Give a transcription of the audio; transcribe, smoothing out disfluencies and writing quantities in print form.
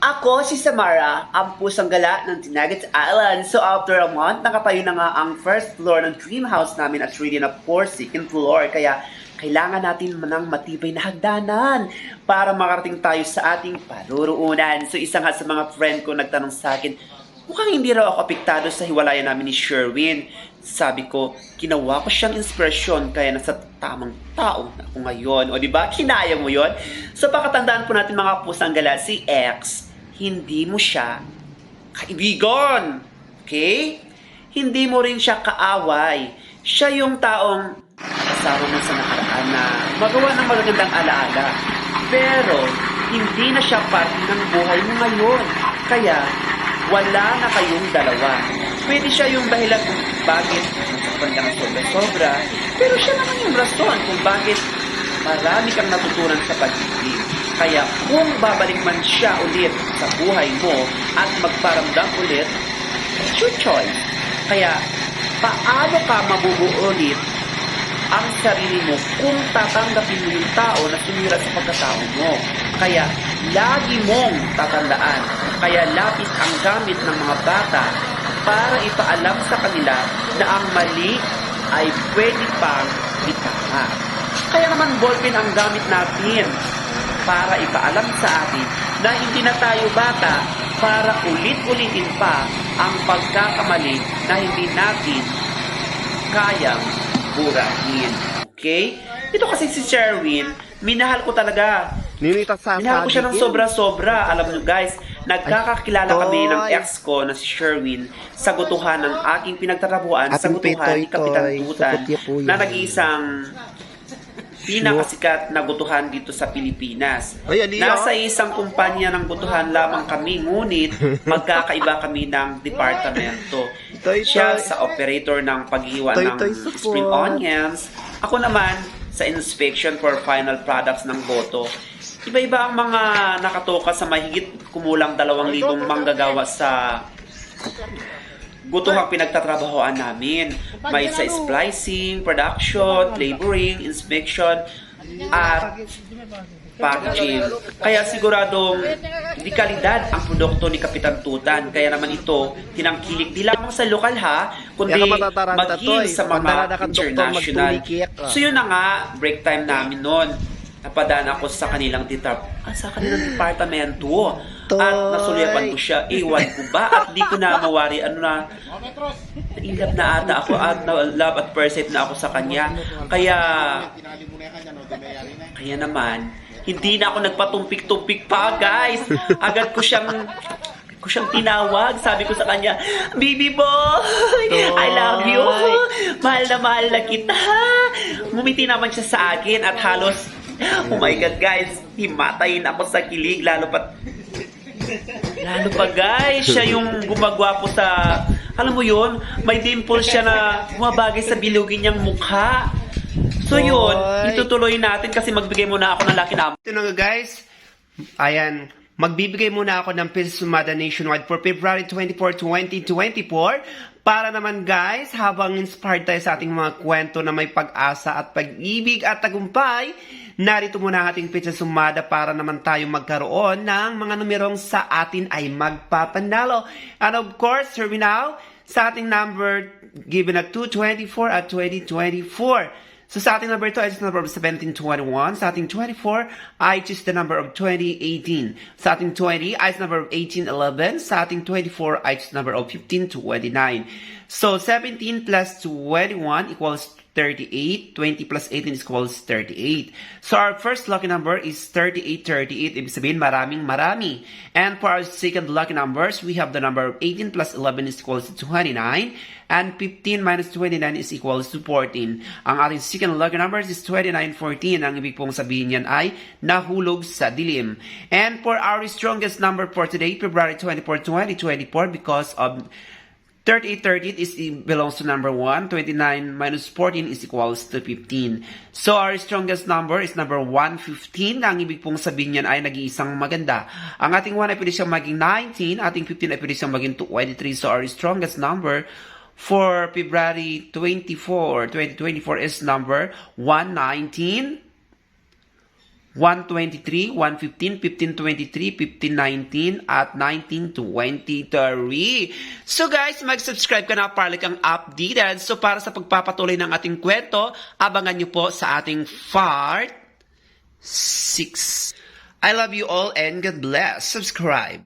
Ako si Samara, ang pusang gala ng Tinagat Island. So after a month, nakatayo na nga ang first floor ng dream house namin at ready na for second floor. Kaya kailangan natin ng matibay na hagdanan para makarating tayo sa ating paruruunan. So isa nga sa mga friend ko nagtanong sa akin, mukhang hindi raw ako apektado sa hiwalayan namin ni Sherwin. Sabi ko, ginawa ko siyang inspirasyon kaya nasa tamang tao na ako ngayon. O diba, kinaya mo yon? So pakatandaan po natin mga pusang gala, si X, hindi mo siya kaibigan. Okay? Hindi mo rin siya kaaway. Siya yung taong kasama mo sa nakaraan na magawa ng magagandang alaala. Pero, hindi na siya parte ng buhay mo ngayon. Kaya, wala na kayong dalawa. Pwede siya yung dahilan kung bakit nasaktan ka ng sobra-sobra. Pero siya naman yung rason kung bakit marami kang natutunan sa pag-ibig. Kaya kung babalik man siya ulit sa buhay mo at magparamdam ulit, it's your choice. Kaya paano ka mabubuo ulit ang sarili mo kung tatanggapin mo yung tao na sumira sa pagkatao mo? Kaya lagi mong tatandaan, kaya lapis ang gamit ng mga bata para ipaalam sa kanila na ang mali ay pwede pang itama. Kaya naman ballpen ang gamit natin para ipaalam sa atin na hindi na tayo bata para ulit-ulitin pa ang pagkakamali na hindi natin kayang burahin. Okay? Ito kasi si Sherwin, minahal ko talaga. Minahal ko siya ng sobra-sobra. Alam nyo guys, nagkakakilala kami ng ex ko na si Sherwin sa gutuhan ng aking pinagtatrabuhan sa gutuhan ni Kapitan Tutan na nag-iisang pinakasikat na gutuhan dito sa Pilipinas. Nasa isang kumpanya ng gutuhan lamang kami, ngunit magkakaiba kami ng departamento. Siya sa operator ng paghiwa ng spring onions. Ako naman sa inspection for final products ng boto. Iba-iba ang mga nakatoka sa mahigit kumulang 2,000 manggagawa sa gutuhang pinagtatrabahoan namin. May sa splicing, production, laboring, inspection, at packaging. Kaya siguradong di kalidad ang produkto ni Kapitan Tutan. Kaya naman ito, tinangkilik di lamang sa lokal ha, kundi maging sa mga international. So yun na nga, break time namin noon. Napadaan ako sa kanilang sa kanilang departamento. At nasulipan ko siya. Ewan ko ba? At di ko na mawari. Nailap na ata ako at love at first sight na ako sa kanya. Kaya naman, hindi na ako nagpatumpik-tumpik pa, guys. Agad ko siyang tinawag. Sabi ko sa kanya, "Baby boy, I love you. Mahal na kita." Ngumiti naman siya sa akin at halos, oh my God, guys, himatayin ako sa kilig. Lalo pa guys, siya yung gumagwapo sa, alam mo yun, may dimple siya na bumabagay sa bilugin niyang mukha. So yun, itutuloy natin kasi magbigay muna ako ng lucky number. Ito na nga guys, ayan, magbibigay muna ako ng Pesos Sumada Nationwide for February 24, 2024. Para naman guys, habang inspired tayo sa ating mga kwento na may pag-asa at pag-ibig at tagumpay, narito muna ang ating Pesos Sumada para naman tayo magkaroon ng mga numerong sa atin ay magpapanalo. And of course, here we now, sa ating number given at 224 at 2024. So sa ating number 2, I choose the number of 1721. Sa ating 24, I choose the number of 2018. Sa ating 20, I choose the number of 1811. Sa ating 24, I choose the number of 1529. So 17 plus 21 equals 38. 20 plus 18 equals 38. So our first lucky number is 3838. Ibig sabihin, marami. And for our second lucky numbers, we have the number of 18 plus 11 is equals to 29. And 15 minus 29 is equals to 14. Ang ating second lucky numbers is 2914. Ang ibig pong sabihin yan ay nahulog sa dilim. And for our strongest number for today, February 24, 2024, because of 3838 belongs to number 1. 29 minus 14 is equals to 15. So our strongest number is number 115. Ang ibig pong sabihin yan ay nag-iisang maganda. Ang ating 1 ay pwede siyang maging 19. Ating 15 ay pwede siyang maging 23. So our strongest number for February 24, 2024 is number 119, 123, 115, 1523, 1519, at 1923. So guys, mag-subscribe ka na para kang updated. So para sa pagpapatuloy ng ating kwento, abangan nyo po sa ating part 6. I love you all and God bless. Subscribe.